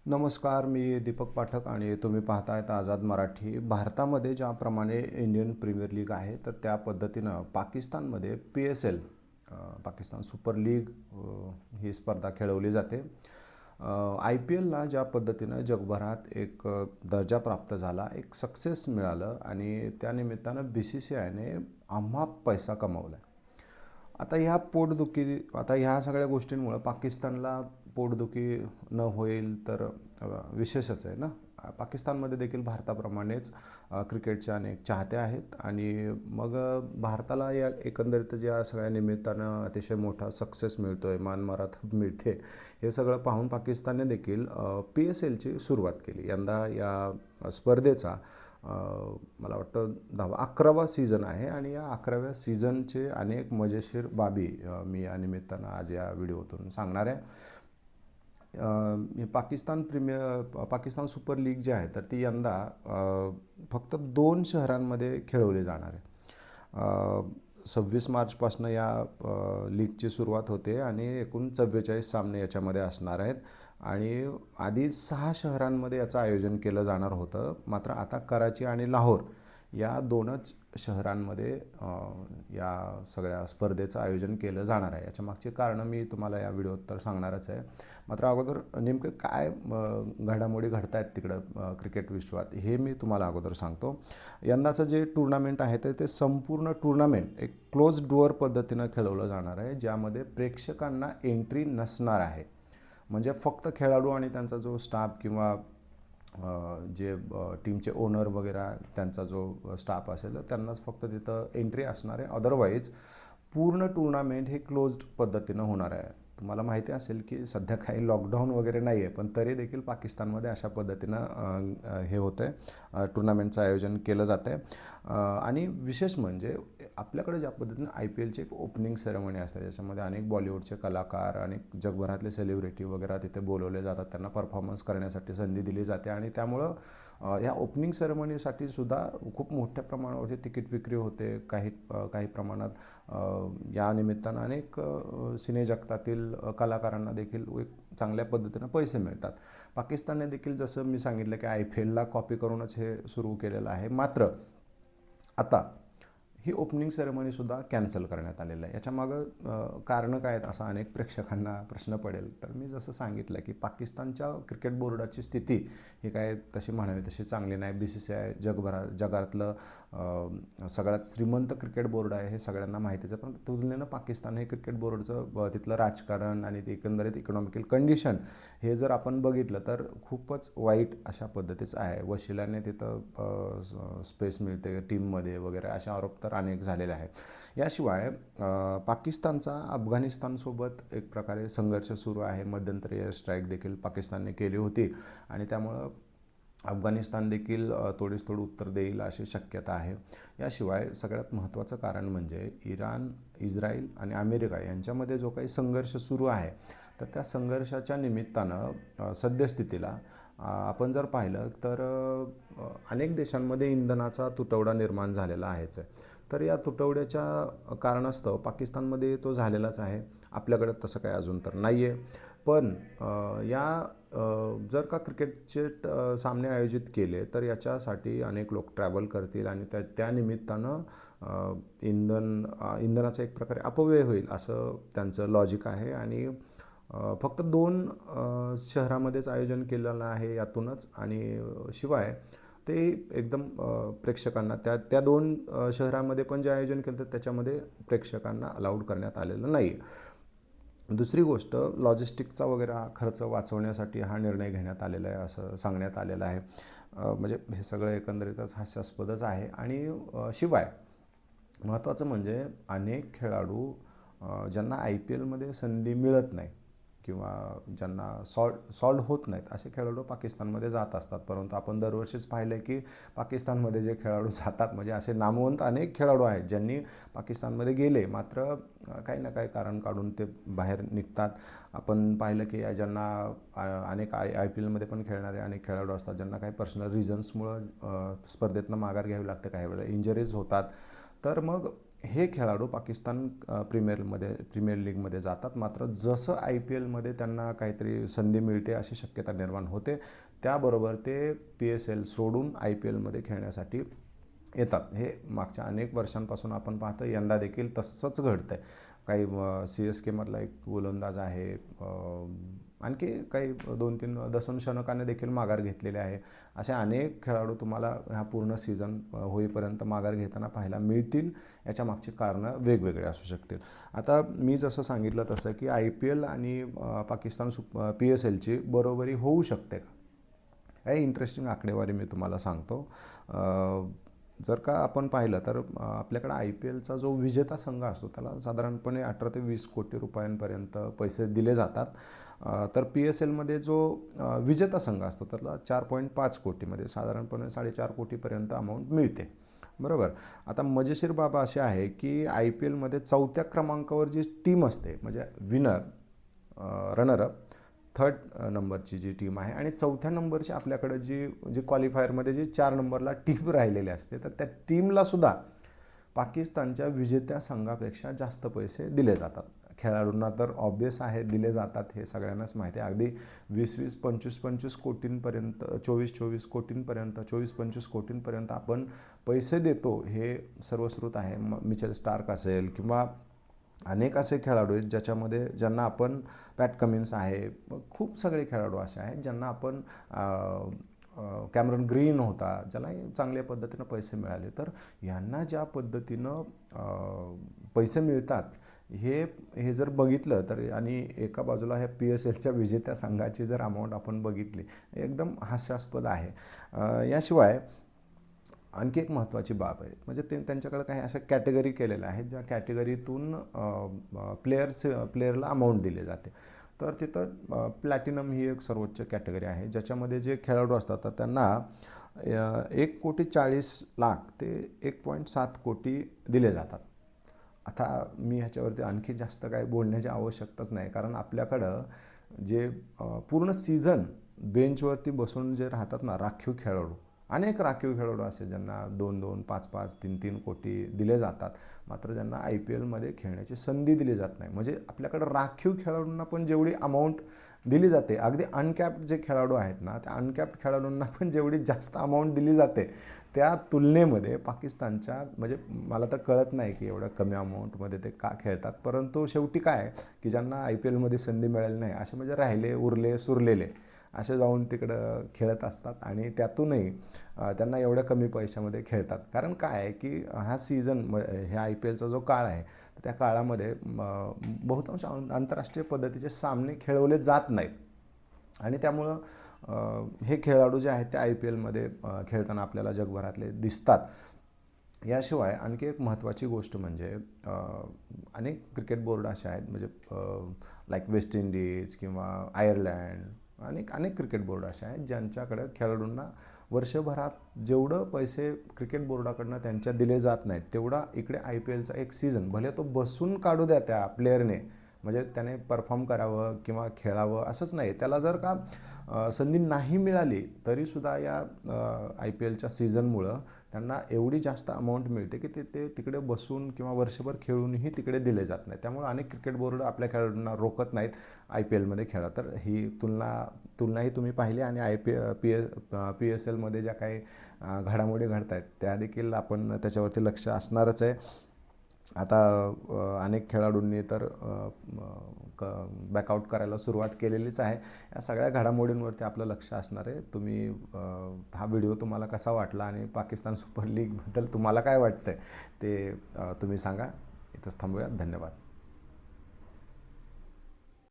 नमस्कार, मी दीपक पाठक आणि तुम्ही पाहतायत आझाद मराठी. भारतामध्ये ज्याप्रमाणे इंडियन प्रीमियर लीग आहे, तर त्या पद्धतीनं पाकिस्तानमध्ये PSL पाकिस्तान सुपर लीग ही स्पर्धा खेळवली जाते. IPLला ज्या पद्धतीनं जगभरात एक दर्जा प्राप्त झाला, एक सक्सेस मिळालं आणि त्यानिमित्तानं BCCIने अमाप पैसा कमवला. आता ह्या सगळ्या गोष्टींमुळं पाकिस्तानला पोटदुखी न होईल तर विशेषच आहे ना. पाकिस्तानमध्ये देखील भारताप्रमाणेच क्रिकेटचे अनेक चाहते आहेत आणि मग भारताला या एकंदरीत या सगळ्या निमित्तानं अतिशय मोठा सक्सेस मिळतो आहे, मानमरात मिळते. हे सगळं पाहून पाकिस्तानने देखील PSLची सुरुवात केली. यंदा या स्पर्धेचा मला वाटतं 11वा सीझन आहे आणि या 11व्या सीझनचे अनेक मजेशीर बाबी मी या निमित्तानं आज या व्हिडिओतून सांगणार आहे. पाकिस्तान सुपर लीग जी आहे तर ती यंदा फक्त 2 शहरांमध्ये खेळवली जाणार आहे. 26 मार्चपासून या लीगची सुरुवात होते आणि एकूण 44 सामने याच्यामध्ये असणार आहेत आणि आधी 6 शहरांमध्ये याचं आयोजन केलं जाणार होतं. मात्र आता कराची आणि लाहोर या 2च शहरांमध्ये या सगळ्या स्पर्धेचं आयोजन केलं जाणार आहे. याच्या मागची कारणं मी तुम्हाला या व्हिडिओत तर सांगणारच आहे. मात्र अगोदर नेमकं काय घडामोडी घडत आहेत तिकडं क्रिकेट विश्वात हे मी तुम्हाला अगोदर सांगतो. यंदाचं जे टुर्नामेंट आहे ते संपूर्ण टुर्नामेंट एक क्लोज डोअर पद्धतीनं खेळवलं जाणार आहे, ज्यामध्ये प्रेक्षकांना एंट्री नसणार आहे. म्हणजे फक्त खेळाडू आणि त्यांचा जो स्टाफ किंवा जे टीमचे ओनर वगैरे त्यांचा जो स्टाफ असेल तर त्यांनाच फक्त तिथं एंट्री असणार आहे. अदरवाईज पूर्ण टुर्नामेंट हे क्लोज्ड पद्धतीनं होणार आहे. तुम्हाला माहिती असेल की सध्या काही लॉकडाऊन वगैरे नाही आहे, पण तरी देखील पाकिस्तानमध्ये अशा पद्धतीनं हे होतं आहे, टुर्नामेंटचं आयोजन केलं जातं आहे. आणि विशेष म्हणजे आपल्याकडे ज्या पद्धतीनं IPLची एक ओपनिंग सेरेमनी असते, ज्याच्यामध्ये अनेक बॉलिवूडचे कलाकार आणि जगभरातले सेलिब्रिटी वगैरे तिथे बोलवले जातात, त्यांना परफॉर्मन्स करण्यासाठी संधी दिली जाते आणि त्यामुळं या ओपनिंग सेरेमनीसाठी सुद्धा खूप मोठ्या प्रमाणावरती तिकीट विक्री होते. काही प्रमाणात या निमित्तानं अनेक सिने जगतातील कलाकारांना देखील एक चांगल्या पद्धतीनं पैसे मिळतात. पाकिस्तानने देखील जसं मी सांगितलं की IPLला कॉपी करूनच हे सुरू केलेलं आहे. मात्र आता ही ओपनिंग सेरेमनीसुद्धा कॅन्सल करण्यात आलेलं आहे. याच्यामागं कारणं काय आहेत असा अनेक प्रेक्षकांना प्रश्न पडेल. तर मी जसं सांगितलं की पाकिस्तानच्या क्रिकेट बोर्डाची स्थिती ही काय तशी म्हणावी तशी चांगली नाही. BCCI जगातलं सगळ्यात श्रीमंत क्रिकेट बोर्ड आहे, हे सगळ्यांना माहितीच आहे. पण तुलनेनं पाकिस्तान हे क्रिकेट बोर्डचं तिथलं राजकारण आणि एकंदरीत इकॉनॉमिकल कंडिशन हे जर आपण बघितलं तर खूपच वाईट अशा पद्धतीचं आहे. वशिल्याने तिथं स्पेस मिळते टीममध्ये वगैरे असे आरोप तर अनेक झालेले आहेत. याशिवाय पाकिस्तानचा अफगाणिस्तानसोबत एक प्रकारे संघर्ष सुरू आहे. मध्यंतरी एअर स्ट्राईक देखील पाकिस्तानने केली होती आणि त्यामुळं अफगाणिस्तान देखील तोडीस तोड उत्तर देईल अशी शक्यता आहे. याशिवाय सगळ्यात महत्त्वाचं कारण म्हणजे इराण, इस्रायल आणि अमेरिका यांच्यामध्ये जो काही संघर्ष सुरू आहे, तर त्या संघर्षाच्या निमित्तानं सद्यस्थितीला आपण जर पाहिलं तर अनेक देशांमध्ये इंधनाचा तुटवडा निर्माण झालेला आहेच आहे. तर या तुटवड्याच्या कारणास्तव पाकिस्तानमध्ये तो झालेलाच आहे. आपल्याकडे तसं काही अजून तर नाही आहे. पण जर का क्रिकेटचे सामने आयोजित केले तर याच्यासाठी अनेक लोक ट्रॅव्हल करतील आणि त्या निमित्तानं इंधनाचा एक प्रकारे अपव्यय होईल असं त्यांचं लॉजिक आहे आणि फक्त 2 शहरामध्येच आयोजन केलेलं आहे यातूनच. आणि शिवाय ते एकदम प्रेक्षकांना त्या 2 शहरामध्ये पण जे आयोजन केलं तर त्याच्यामध्ये प्रेक्षकांना अलाउड करण्यात आलेलं नाही आहे. दुसरी गोष्ट, लॉजिस्टिकचा वगैरे खर्च वाचवण्यासाठी हा निर्णय घेण्यात आलेला आहे असं सांगण्यात आलेलं आहे. म्हणजे हे सगळं एकंदरीतच हास्यास्पदच आहे. आणि शिवाय महत्त्वाचं म्हणजे अनेक खेळाडू ज्यांना IPLमध्ये संधी मिळत नाही किंवा ज्यांना सॉल्ड होत नाहीत असे खेळाडू पाकिस्तानमध्ये जात असतात. परंतु आपण दरवर्षीच पाहिलं की पाकिस्तानमध्ये जे खेळाडू जातात म्हणजे असे नामवंत अनेक खेळाडू आहेत ज्यांनी पाकिस्तानमध्ये गेले, मात्र काही ना काही कारण काढून ते बाहेर निघतात. आपण पाहिलं की ज्यांना अनेक IPLमध्ये पण खेळणारे अनेक खेळाडू असतात ज्यांना काही पर्सनल रिझन्समुळं स्पर्धेतनं माघार घ्यावी लागते, काही वेळेला इंजरीज होतात. तर मग हे खेळाडू पाकिस्तान प्रीमियर लीगमध्ये जातात. मात्र जसं IPLमध्ये त्यांना काहीतरी संधी मिळते अशी शक्यता निर्माण होते, त्याबरोबर ते PSL सोडून IPLमध्ये खेळण्यासाठी येतात. हे मागच्या अनेक वर्षांपासून आपण पाहतो, यंदा देखील तसंच घडतं आहे. काही CSKमधला एक गोलंदाज आहे, आणखी काही 2-3 दशमशतकाने देखील माघार घेतलेले आहे. असे अनेक खेळाडू तुम्हाला ह्या पूर्ण सीझन होईपर्यंत माघार घेताना पाहायला मिळतील. याच्या मागची कारणं वेगवेगळे असू शकतील. आता मी जसं सांगितलं तसं की IPL आणि पाकिस्तान PSLची बरोबरी होऊ शकते का? काही इंटरेस्टिंग आकडेवारी मी तुम्हाला सांगतो. जर का आपण पाहिलं तर आपल्याकडे IPLचा जो विजेता संघ असतो त्याला साधारणपणे 18 ते 20 कोटी रुपयांपर्यंत पैसे दिले जातात. तर PSLमध्ये जो विजेता संघ असतो त्याला 4.5 कोटीमध्ये साधारणपणे 4.5 कोटीपर्यंत अमाऊंट मिळते. बरोबर. आता मजेशीर बाब अशी आहे की IPLमध्ये 4थ्या क्रमांकावर जी टीम असते, म्हणजे विनर, रनरअप, 3rd नंबरची जी टीम आहे आणि 4थ्या नंबरची आपल्याकडे जी क्वालिफायरमध्ये जी 4 नंबरला टीम राहिलेली असते, तर त्या टीमला सुद्धा पाकिस्तानच्या विजेत्या संघापेक्षा जास्त पैसे दिले जातात. खेळाडूंना तर ऑब्वियस आहे दिले जातात, हे सगळ्यांनाच माहिती आहे. अगदी 20-20, 25-25 कोटींपर्यंत, 24-24 कोटींपर्यंत, 24-25 कोटींपर्यंत आपण पैसे देतो, हे सर्वश्रुत आहे. मिचेल स्टार्क असेल किंवा अनेक असे खेळाडू आहेत ज्यांना आपण, पॅट कमिन्स आहे, खूप सगळे खेळाडू असे आहेत ज्यांना आपण, कॅमरॉन ग्रीन होता, ज्यालाही चांगल्या पद्धतीनं पैसे मिळाले. तर यांना ज्या पद्धतीनं पैसे मिळतात हे जर बघितलं तर, आणि एका बाजूला ह्या PSLच्या विजेत्या संघाची जर अमाऊंट आपण बघितली, एकदम हास्यास्पद आहे. याशिवाय आणखी एक महत्त्वाची बाब आहे, म्हणजे त्यांच्याकडे काही अशा कॅटेगरी केलेल्या आहेत ज्या कॅटेगरीतून प्लेयरला अमाऊंट दिली जाते. तर तिथं प्लॅटिनम ही एक सर्वोच्च कॅटेगरी आहे, ज्याच्यामध्ये जे खेळाडू असतात तर त्यांना 1,40,00,000 ते 1.7 कोटी दिले जातात. आता मी ह्याच्यावरती आणखी जास्त काही बोलण्याची आवश्यकताच नाही, कारण आपल्याकडं जे पूर्ण सीझन बेंचवरती बसून जे राहतात ना राखीव खेळाडू, अनेक राखीव खेळाडू असे ज्यांना 2-2, 5-5, 3-3 कोटी दिले जातात, मात्र ज्यांना IPLमध्ये खेळण्याची संधी दिली जात नाही. म्हणजे आपल्याकडं राखीव खेळाडूंना पण जेवढी अमाऊंट दिली जाते, अगदी अनकॅप्ड जे खेळाडू आहेत ना, त्या अनकॅप्ड खेळाडूंना पण जेवढी जास्त अमाऊंट दिली जाते, त्या तुलनेमध्ये पाकिस्तानच्या, म्हणजे मला तर कळत नाही की एवढ्या कमी अमाऊंटमध्ये ते का खेळतात. परंतु शेवटी काय की ज्यांना IPLमध्ये संधी मिळाली नाही असे म्हणजे राहिले, उरले, सुरलेले असे जाऊन तिकडं खेळत असतात आणि त्यातूनही त्यांना एवढ्या कमी पैशामध्ये खेळतात. कारण काय आहे की हा सीझन, ह्या IPLचा जो काळ आहे, त्या काळामध्ये बहुतांश आंतरराष्ट्रीय पद्धतीचे सामने खेळवले जात नाहीत आणि त्यामुळं हे खेळाडू जे आहेत ते IPLमध्ये खेळताना आपल्याला जगभरातले दिसतात. याशिवाय आणखी एक महत्त्वाची गोष्ट म्हणजे अनेक क्रिकेट बोर्ड असे आहेत, म्हणजे लाईक वेस्ट इंडिज किंवा आयर्लंड, अनेक क्रिकेट बोर्ड असे आहेत ज्यांच्याकडे खेळाडूंना वर्षभरात जेवढं पैसे क्रिकेट बोर्डाकडनं त्यांच्या दिले जात नाहीत, तेवढा इकडे IPLचा एक सीझन, भले तो बसून काढू द्या त्या प्लेयरने, म्हणजे त्याने परफॉर्म करावं किंवा खेळावं असंच नाही, त्याला जर का संधी नाही मिळाली तरीसुद्धा या IPLच्या सीझनमुळं त्यांना एवढी जास्त अमाऊंट मिळते की ते तिकडे बसून किंवा वर्षभर खेळूनही तिकडे दिले जात नाही. त्यामुळे अनेक क्रिकेट बोर्ड आपल्या खेळाडूंना रोखत नाहीत IPLमध्ये खेळा. तर ही तुलनाही तुम्ही पाहिली आणि PSLमध्ये ज्या काही घडामोडी घडत आहेत त्या देखील आपण त्याच्यावरती लक्ष असणारच आहे. आता अनेक खेळाडूंनी तर बॅकआउट करायला सुरुवात केलेलीच आहे. या सगळ्या घडामोडींवरती आपलं लक्ष असणार आहे. तुम्ही, हा व्हिडिओ तुम्हाला कसा वाटला आणि पाकिस्तान सुपर लीगबद्दल तुम्हाला काय वाटतं ते तुम्ही सांगा. इथंच थांबूया. धन्यवाद.